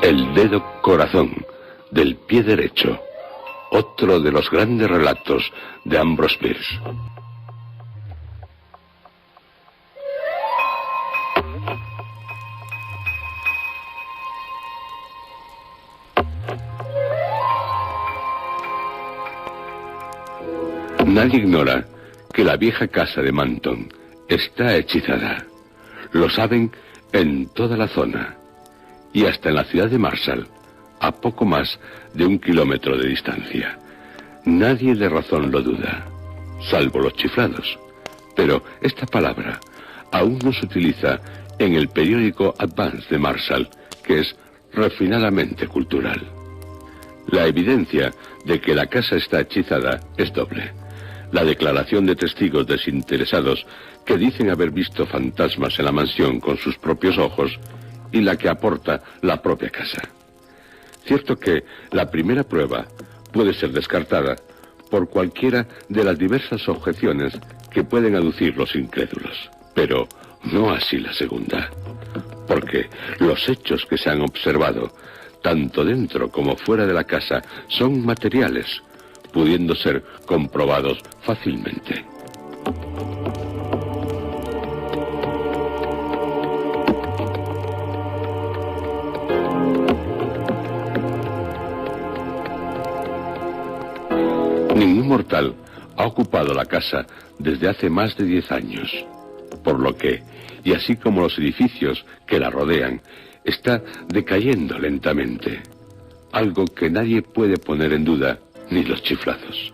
El dedo corazón del pie derecho, otro de los grandes relatos de Ambrose Bierce. Nadie ignora que la vieja casa de Manton está hechizada. Lo saben en toda la zona y hasta en la ciudad de Marshall, a poco más de 1 kilómetro de distancia. Nadie de razón lo duda, salvo los chiflados. Pero esta palabra aún no se utiliza en el periódico Advance de Marshall, que es refinadamente cultural. La evidencia de que la casa está hechizada es doble. La declaración de testigos desinteresados que dicen haber visto fantasmas en la mansión con sus propios ojos y la que aporta la propia casa. Cierto que la primera prueba puede ser descartada por cualquiera de las diversas objeciones que pueden aducir los incrédulos, pero no así la segunda, porque los hechos que se han observado, tanto dentro como fuera de la casa, son materiales, pudiendo ser comprobados fácilmente. Ningún mortal ha ocupado la casa desde hace más de 10 años, por lo que, y así como los edificios que la rodean, está decayendo lentamente, algo que nadie puede poner en duda, ni los chiflados.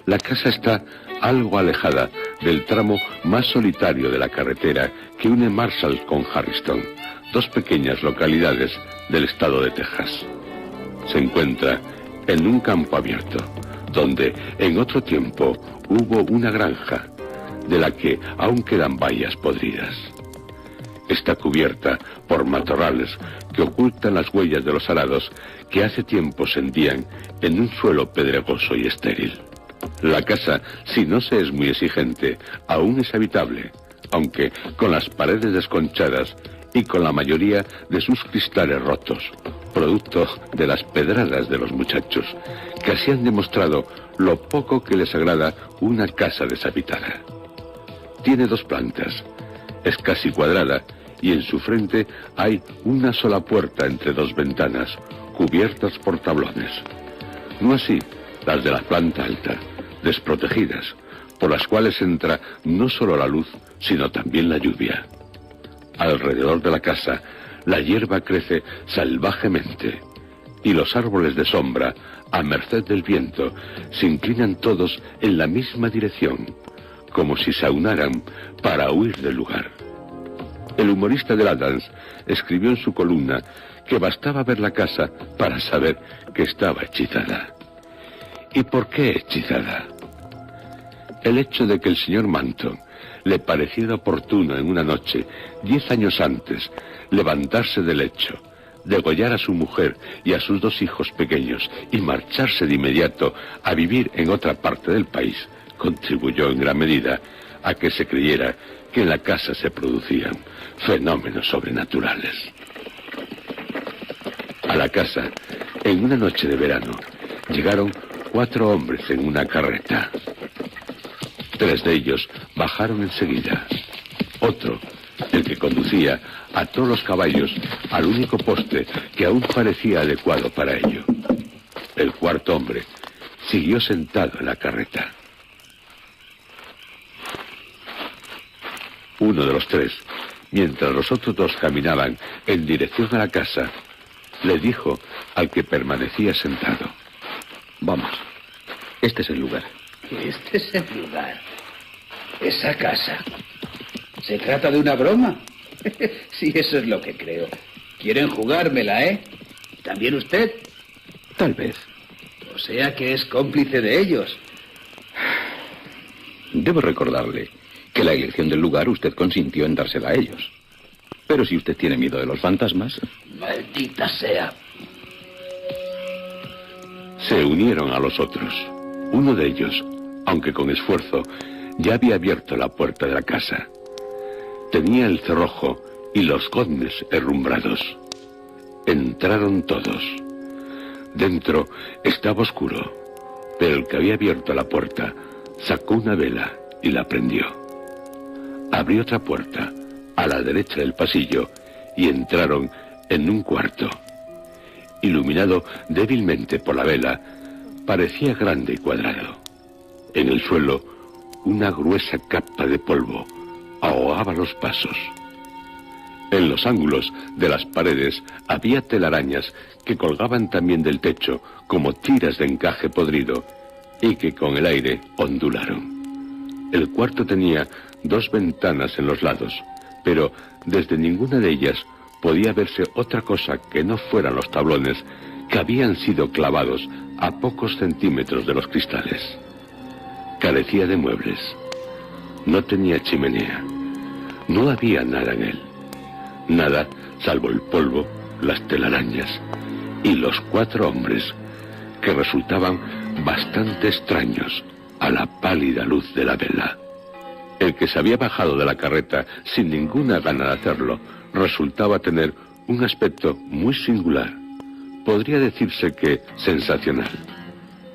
La casa está algo alejada del tramo más solitario de la carretera que une Marshall con Harriston, dos pequeñas localidades del estado de Texas. Se encuentra en un campo abierto, donde en otro tiempo hubo una granja, de la que aún quedan vallas podridas. Está cubierta por matorrales que ocultan las huellas de los arados que hace tiempo se hendían en un suelo pedregoso y estéril. La casa, si no se es muy exigente, aún es habitable, aunque con las paredes desconchadas y con la mayoría de sus cristales rotos, producto de las pedradas de los muchachos, que así han demostrado lo poco que les agrada una casa deshabitada. Tiene 2 plantas, es casi cuadrada, y en su frente hay una sola puerta entre 2 ventanas, cubiertas por tablones. No así las de la planta alta, desprotegidas, por las cuales entra no solo la luz, sino también la lluvia. Alrededor de la casa, la hierba crece salvajemente, y los árboles de sombra, a merced del viento, se inclinan todos en la misma dirección, como si se aunaran para huir del lugar. El humorista del Advance escribió en su columna que bastaba ver la casa para saber que estaba hechizada. ¿Y por qué hechizada? El hecho de que el señor Manton le pareciera oportuno en una noche, 10 años antes, levantarse del lecho, degollar a su mujer y a sus 2 hijos pequeños y marcharse de inmediato a vivir en otra parte del país, contribuyó en gran medida a que se creyera que en la casa se producían fenómenos sobrenaturales. A la casa, en una noche de verano, llegaron 4 hombres en una carreta. 3 de ellos bajaron enseguida. Otro, el que conducía, ató los caballos al único poste que aún parecía adecuado para ello. El 4º hombre siguió sentado en la carreta. Uno de los 3, mientras los otros 2 caminaban en dirección a la casa, le dijo al que permanecía sentado: Vamos, este es el lugar. Este es el lugar. Esa casa. ¿Se trata de una broma? Sí, eso es lo que creo. Quieren jugármela, ¿eh? ¿También usted? Tal vez. O sea que es cómplice de ellos. Debo recordarle que la elección del lugar usted consintió en dársela a ellos. Pero si usted tiene miedo de los fantasmas... Maldita sea. Se unieron a los otros. Uno de ellos, aunque con esfuerzo, ya había abierto la puerta de la casa. Tenía el cerrojo y los goznes herrumbrados. Entraron todos. Dentro estaba oscuro, pero el que había abierto la puerta sacó una vela y la prendió. Abrió otra puerta a la derecha del pasillo y entraron en un cuarto. Iluminado débilmente por la vela, parecía grande y cuadrado. En el suelo, una gruesa capa de polvo ahogaba los pasos. En los ángulos de las paredes había telarañas que colgaban también del techo como tiras de encaje podrido y que con el aire ondularon. El cuarto tenía 2 ventanas en los lados, pero desde ninguna de ellas podía verse otra cosa que no fueran los tablones que habían sido clavados a pocos centímetros de los cristales. Carecía de muebles. No tenía chimenea. No había nada en él. Nada salvo el polvo, las telarañas y los 4 hombres que resultaban bastante extraños a la pálida luz de la vela. El que se había bajado de la carreta sin ninguna gana de hacerlo resultaba tener un aspecto muy singular. Podría decirse que sensacional.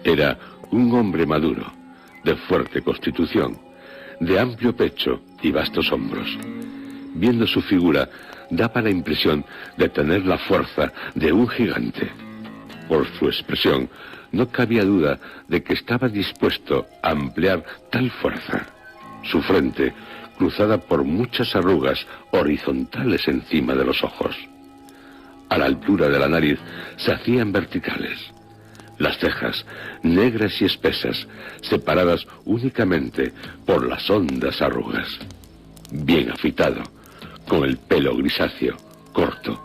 Era un hombre maduro, de fuerte constitución, de amplio pecho y vastos hombros. Viendo su figura, daba la impresión de tener la fuerza de un gigante. Por su expresión, no cabía duda de que estaba dispuesto a emplear tal fuerza. Su frente, cruzada por muchas arrugas horizontales encima de los ojos. A la altura de la nariz se hacían verticales. Las cejas, negras y espesas, separadas únicamente por las hondas arrugas. Bien afeitado, con el pelo grisáceo, corto,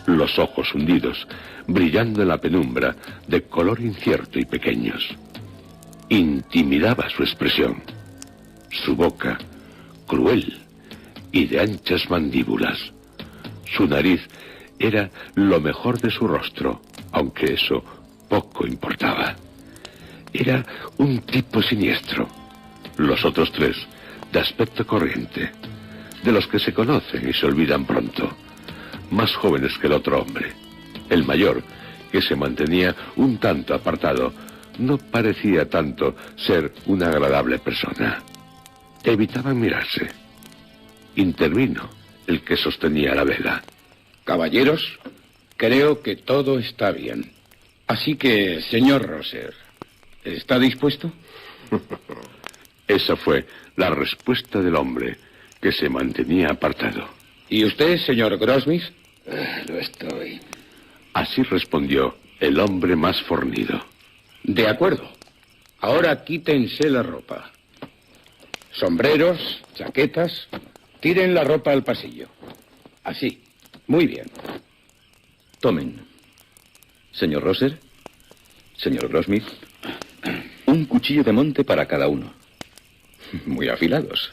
los ojos hundidos, brillando en la penumbra, de color incierto y pequeños. Intimidaba su expresión. Su boca, cruel y de anchas mandíbulas. Su nariz era lo mejor de su rostro, aunque eso poco importaba. Era un tipo siniestro. Los otros 3, de aspecto corriente, de los que se conocen y se olvidan pronto, más jóvenes que el otro hombre. El mayor, que se mantenía un tanto apartado, no parecía tanto ser una agradable persona. Evitaban mirarse. Intervino el que sostenía la vela. Caballeros, creo que todo está bien. Así que, señor Roser, ¿está dispuesto? Esa fue la respuesta del hombre, que se mantenía apartado. ¿Y usted, señor Grossmith? Lo estoy. Así respondió el hombre más fornido. De acuerdo. Ahora quítense la ropa. Sombreros, chaquetas, tiren la ropa al pasillo. Así. Muy bien. Tomen. Señor Roser, señor Grossmith, un cuchillo de monte para cada uno. Muy afilados.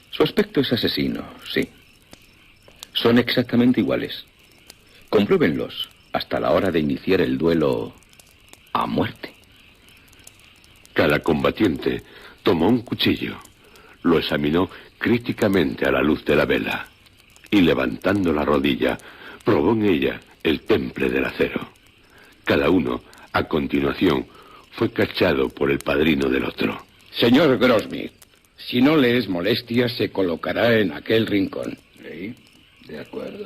Su aspecto es asesino, sí. Son exactamente iguales. Compruébenlos hasta la hora de iniciar el duelo a muerte. Cada combatiente tomó un cuchillo, lo examinó críticamente a la luz de la vela y, levantando la rodilla, probó en ella el temple del acero. Cada uno, a continuación, fue cachado por el padrino del otro. Señor Grossmith, si no le es molestia, se colocará en aquel rincón. Sí, de acuerdo.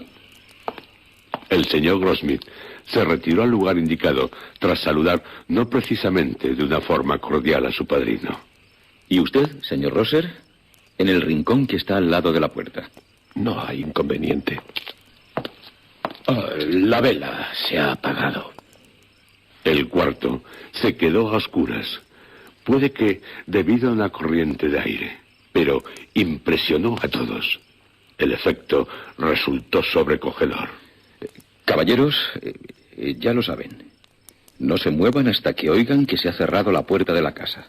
El señor Grossmith se retiró al lugar indicado tras saludar no precisamente de una forma cordial a su padrino. ¿Y usted, señor Roser, en el rincón que está al lado de la puerta? No hay inconveniente. La vela se ha apagado. El cuarto se quedó a oscuras. Puede que debido a una corriente de aire, pero impresionó a todos. El efecto resultó sobrecogedor. Caballeros, ya lo saben. No se muevan hasta que oigan que se ha cerrado la puerta de la casa.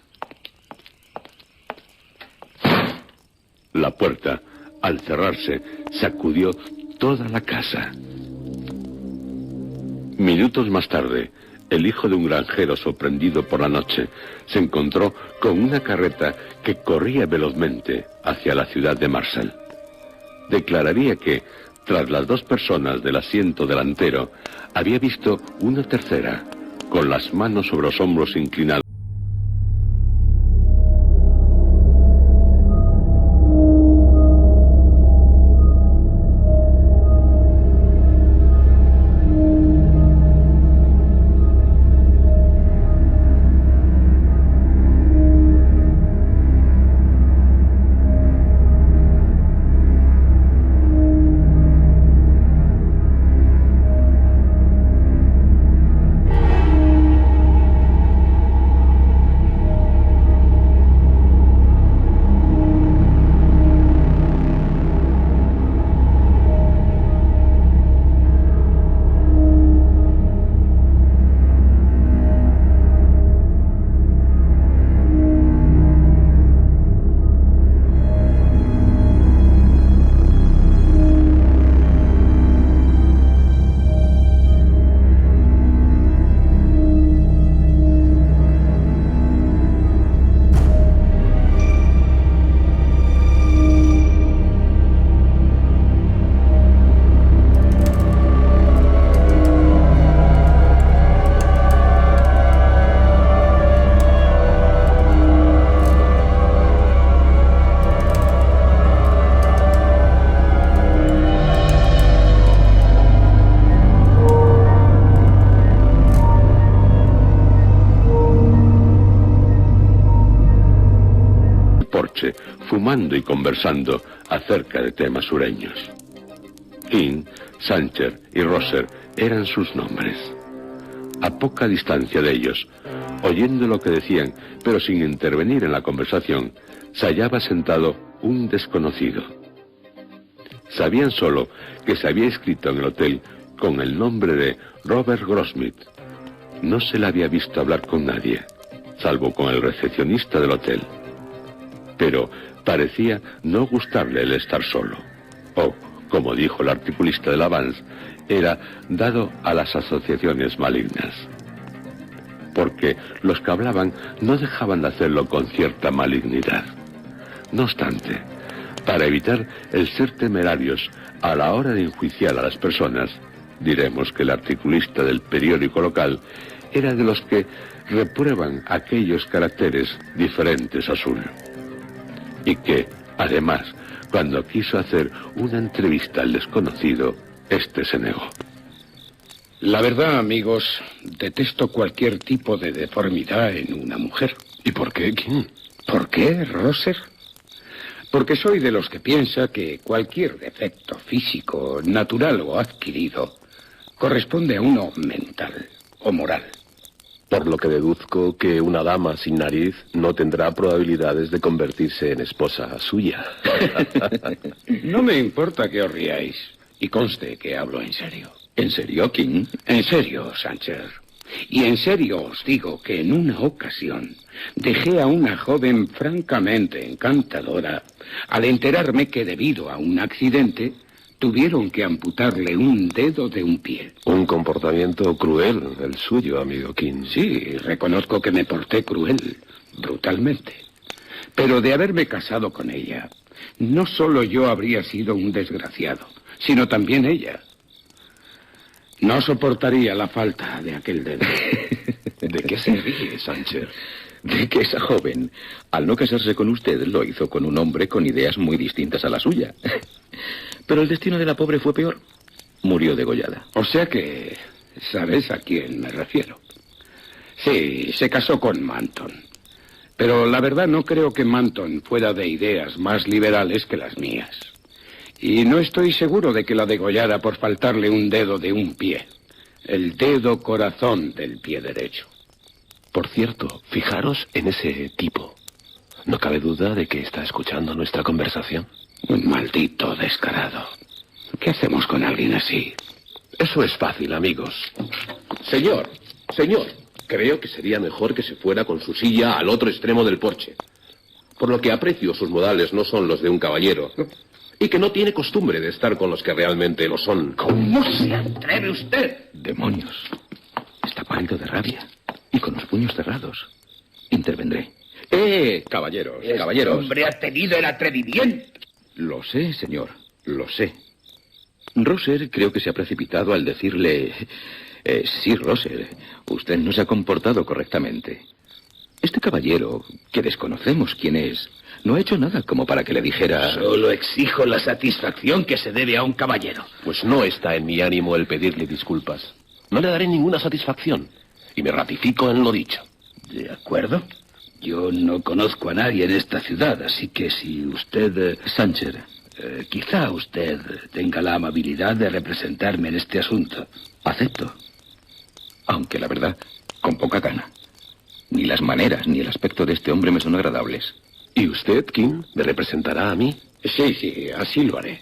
La puerta, al cerrarse, sacudió toda la casa. Minutos más tarde, el hijo de un granjero sorprendido por la noche se encontró con una carreta que corría velozmente hacia la ciudad de Marseille. Declararía que, Tras las dos personas del asiento delantero, había visto una tercera, con las manos sobre los hombros inclinados. Fumando y conversando acerca de temas sureños. King, Sancher y Rosser eran sus nombres. A poca distancia de ellos, oyendo lo que decían, pero sin intervenir en la conversación, se hallaba sentado un desconocido. Sabían solo que se había inscrito en el hotel con el nombre de Robert Grossmith. No se le había visto hablar con nadie, salvo con el recepcionista del hotel. Pero parecía no gustarle el estar solo. O, como dijo el articulista de la Vance, era dado a las asociaciones malignas. Porque los que hablaban no dejaban de hacerlo con cierta malignidad. No obstante, para evitar el ser temerarios a la hora de enjuiciar a las personas, diremos que el articulista del periódico local era de los que reprueban aquellos caracteres diferentes a suyo. Y que, además, cuando quiso hacer una entrevista al desconocido, este se negó. La verdad, amigos, detesto cualquier tipo de deformidad en una mujer. ¿Y por qué, King? ¿Por qué, Rosser? Porque soy de los que piensa que cualquier defecto físico, natural o adquirido, corresponde a uno mental o moral. Por lo que deduzco que una dama sin nariz no tendrá probabilidades de convertirse en esposa suya. No me importa que os riáis, y conste que hablo en serio. ¿En serio, King? En serio, Sánchez. Y en serio os digo que en una ocasión dejé a una joven francamente encantadora al enterarme que debido a un accidente tuvieron que amputarle un dedo de un pie. Un comportamiento cruel, el suyo, amigo King. Sí, reconozco que me porté cruel, brutalmente. Pero de haberme casado con ella, no solo yo habría sido un desgraciado, sino también ella. No soportaría la falta de aquel dedo. ¿De qué se ríe, Sánchez? De que esa joven, al no casarse con usted, lo hizo con un hombre con ideas muy distintas a la suya. Pero el destino de la pobre fue peor. Murió degollada. O sea que sabes a quién me refiero. Sí, se casó con Manton. Pero la verdad no creo que Manton fuera de ideas más liberales que las mías. Y no estoy seguro de que la degollara por faltarle un dedo de un pie. El dedo corazón del pie derecho. Por cierto, fijaros en ese tipo. No cabe duda de que está escuchando nuestra conversación. Un maldito descarado. ¿Qué hacemos con alguien así? Eso es fácil, amigos. Señor, creo que sería mejor que se fuera con su silla al otro extremo del porche. Por lo que aprecio, sus modales no son los de un caballero. Y que no tiene costumbre de estar con los que realmente lo son. ¿Cómo se atreve usted? Demonios. Está pálido de rabia y con los puños cerrados. Intervendré. Caballeros, caballeros. Este hombre ha tenido el atrevimiento. Lo sé, señor, lo sé. Roser creo que se ha precipitado al decirle... sí, Roser, usted no se ha comportado correctamente. Este caballero, que desconocemos quién es, no ha hecho nada como para que le dijera... Solo exijo la satisfacción que se debe a un caballero. Pues no está en mi ánimo el pedirle disculpas. No le daré ninguna satisfacción. Y me ratifico en lo dicho. De acuerdo. Yo no conozco a nadie en esta ciudad, así que si usted... Sánchez. Quizá usted tenga la amabilidad de representarme en este asunto. Acepto. Aunque la verdad, con poca gana. Ni las maneras ni el aspecto de este hombre me son agradables. ¿Y usted, King, me representará a mí? Sí, así lo haré.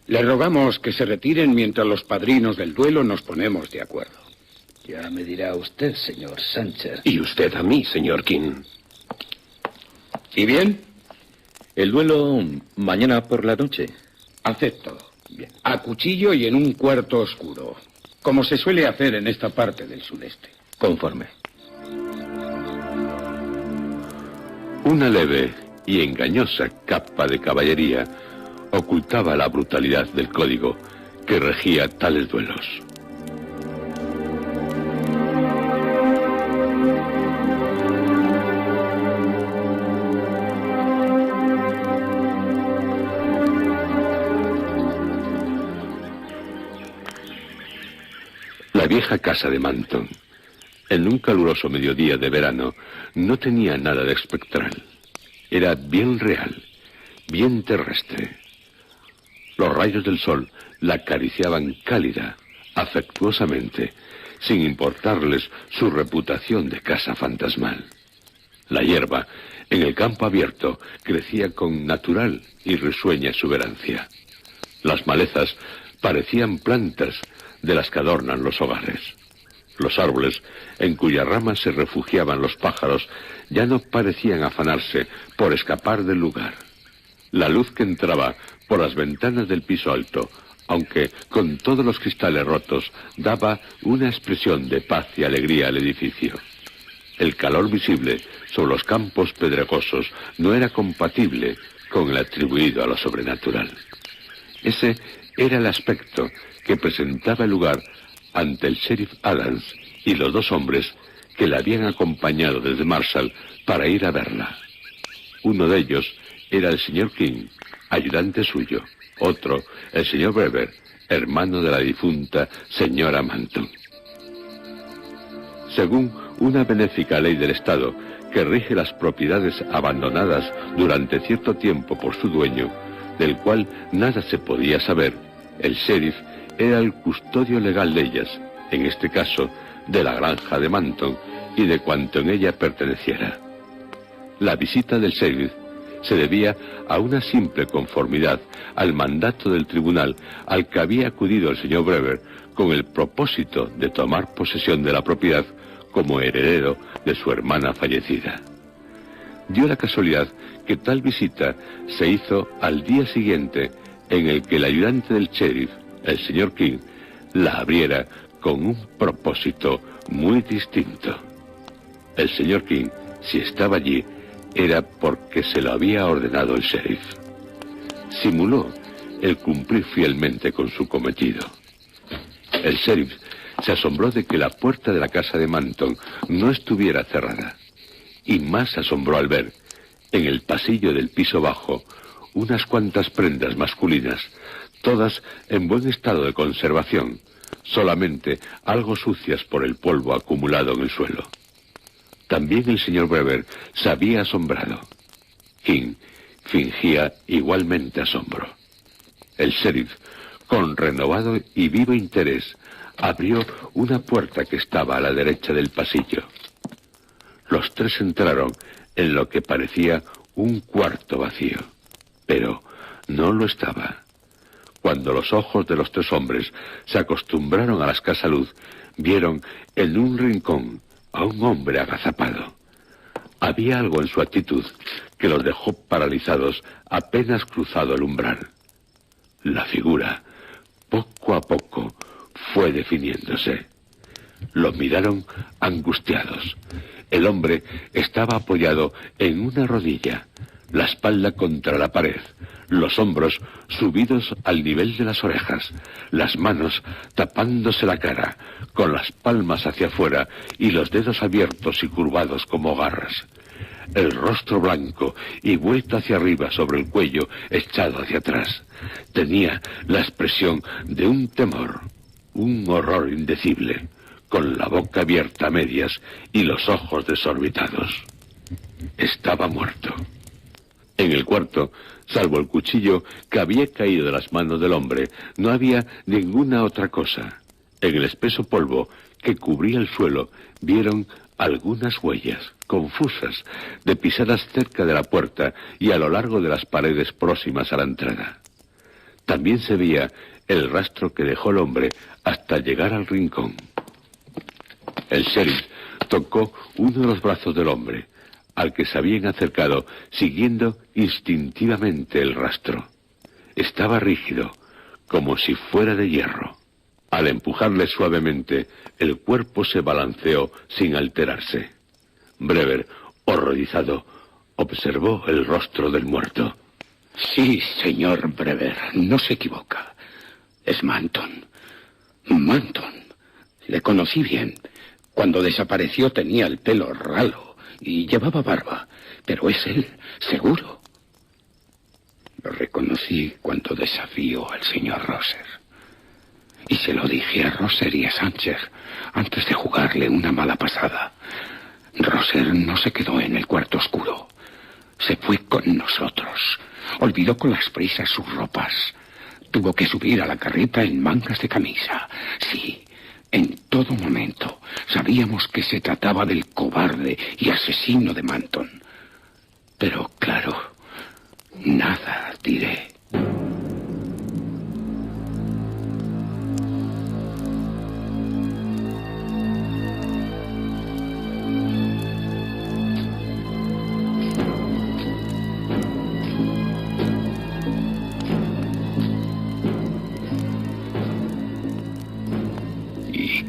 Le rogamos que se retiren mientras los padrinos del duelo nos ponemos de acuerdo. Ya me dirá usted, señor Sánchez. Y usted a mí, señor King. ¿Y bien? El duelo mañana por la noche. Acepto. Bien. A cuchillo y en un cuarto oscuro, como se suele hacer en esta parte del sudeste. Conforme. Una leve y engañosa capa de caballería ocultaba la brutalidad del código que regía tales duelos. La vieja casa de Manton, en un caluroso mediodía de verano, no tenía nada de espectral. Era bien real, bien terrestre. Los rayos del sol la acariciaban cálida, afectuosamente, sin importarles su reputación de casa fantasmal. La hierba, en el campo abierto, crecía con natural y risueña exuberancia. Las malezas parecían plantas de las que adornan los hogares. Los árboles, en cuyas ramas se refugiaban los pájaros, ya no parecían afanarse por escapar del lugar. La luz que entraba por las ventanas del piso alto, aunque con todos los cristales rotos, daba una expresión de paz y alegría al edificio. El calor visible sobre los campos pedregosos no era compatible con el atribuido a lo sobrenatural. Ese era el aspecto que presentaba el lugar ante el sheriff Adams y los dos hombres que la habían acompañado desde Marshall para ir a verla. Uno de ellos era el señor King, ayudante suyo. Otro, el señor Brewer, hermano de la difunta señora Manton. Según una benéfica ley del Estado que rige las propiedades abandonadas durante cierto tiempo por su dueño, del cual nada se podía saber, el sheriff era el custodio legal de ellas, en este caso, de la granja de Manton y de cuanto en ella perteneciera. La visita del sheriff se debía a una simple conformidad al mandato del tribunal al que había acudido el señor Brewer con el propósito de tomar posesión de la propiedad como heredero de su hermana fallecida. Dio la casualidad que tal visita se hizo al día siguiente en el que el ayudante del sheriff, el señor King, la abriera con un propósito muy distinto. El señor King, si estaba allí, era porque se lo había ordenado el sheriff. Simuló el cumplir fielmente con su cometido. El sheriff se asombró de que la puerta de la casa de Manton no estuviera cerrada, y más se asombró al ver, en el pasillo del piso bajo, unas cuantas prendas masculinas, todas en buen estado de conservación, solamente algo sucias por el polvo acumulado en el suelo. También el señor Brewer se había asombrado. King fingía igualmente asombro. El sheriff, con renovado y vivo interés, abrió una puerta que estaba a la derecha del pasillo. Los tres entraron en lo que parecía un cuarto vacío, pero no lo estaba. Cuando los ojos de los tres hombres se acostumbraron a la escasa luz, vieron en un rincón a un hombre agazapado. Había algo en su actitud que los dejó paralizados apenas cruzado el umbral. La figura, poco a poco, fue definiéndose. Lo miraron angustiados. El hombre estaba apoyado en una rodilla, la espalda contra la pared, los hombros subidos al nivel de las orejas, las manos tapándose la cara, con las palmas hacia afuera y los dedos abiertos y curvados como garras. El rostro blanco y vuelto hacia arriba sobre el cuello, echado hacia atrás. Tenía la expresión de un temor, un horror indecible, con la boca abierta a medias y los ojos desorbitados. Estaba muerto. En el cuarto, salvo el cuchillo que había caído de las manos del hombre, no había ninguna otra cosa. En el espeso polvo que cubría el suelo, vieron algunas huellas, confusas, de pisadas cerca de la puerta y a lo largo de las paredes próximas a la entrada. También se veía el rastro que dejó el hombre hasta llegar al rincón. El sheriff tocó uno de los brazos del hombre, al que se habían acercado, siguiendo instintivamente el rastro. Estaba rígido, como si fuera de hierro. Al empujarle suavemente, el cuerpo se balanceó sin alterarse. Brever, horrorizado, observó el rostro del muerto. Sí, señor Brever, no se equivoca. Es Manton. Manton. Le conocí bien. Cuando desapareció tenía el pelo ralo y llevaba barba, pero es él, seguro. Lo reconocí cuando desafió al señor Roser. Y se lo dije a Roser y a Sánchez antes de jugarle una mala pasada. Roser no se quedó en el cuarto oscuro. Se fue con nosotros. Olvidó con las prisas sus ropas. Tuvo que subir a la carreta en mangas de camisa. Sí, en todo momento sabíamos que se trataba del cobarde y asesino de Manton. Pero claro, nada diré.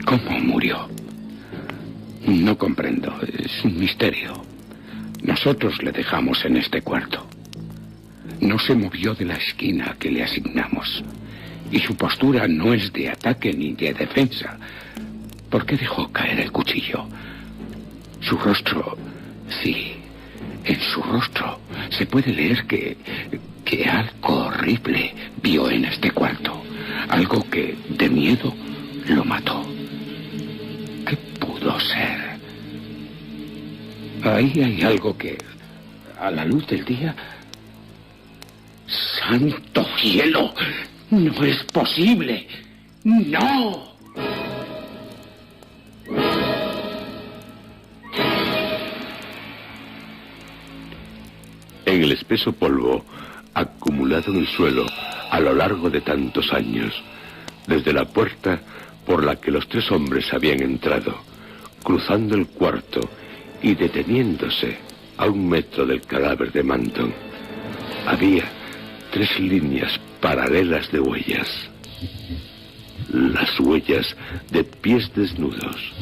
¿Cómo murió? No comprendo. Es un misterio. Nosotros le dejamos en este cuarto. No se movió de la esquina que le asignamos. Y su postura no es de ataque ni de defensa. ¿Por qué dejó caer el cuchillo? Su rostro... Sí, en su rostro se puede leer que algo horrible vio en este cuarto. Algo que, de miedo, lo mató. ¿Qué pudo ser? Ahí hay algo que, a la luz del día... ¡Santo cielo! ¡No es posible! ¡No! En el espeso polvo, acumulado en el suelo a lo largo de tantos años, desde la puerta por la que los tres hombres habían entrado, cruzando el cuarto y deteniéndose a 1 metro del cadáver de Manton, había 3 líneas paralelas de huellas. Las huellas de pies desnudos,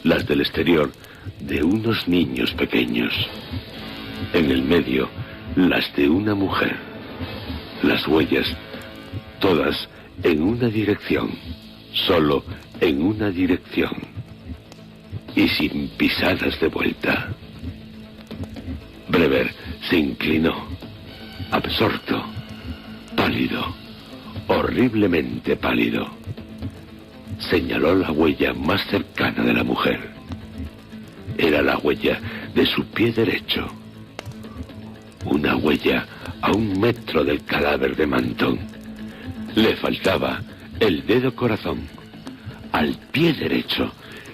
las del exterior de unos niños pequeños. En el medio, las de una mujer. Las huellas, todas en una dirección, solo en una dirección, y sin pisadas de vuelta. Brever se inclinó, absorto, pálido, horriblemente pálido. Señaló la huella más cercana de la mujer. Era la huella de su pie derecho. Una huella a 1 metro del cadáver de Manton. Le faltaba el dedo corazón. Al pie derecho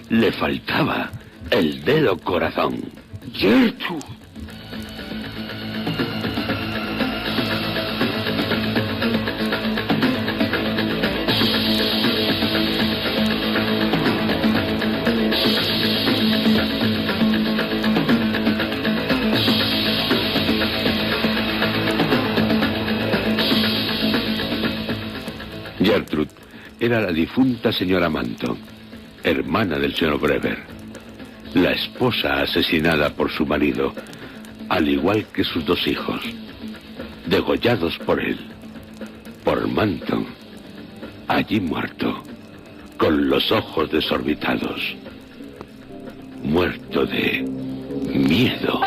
le faltaba el dedo corazón. ¡Gertrude! Gertrude era la difunta señora Manton, hermana del señor Brever, la esposa asesinada por su marido, al igual que sus 2 hijos. degollados por él, por Manton, allí muerto, con los ojos desorbitados, muerto de miedo.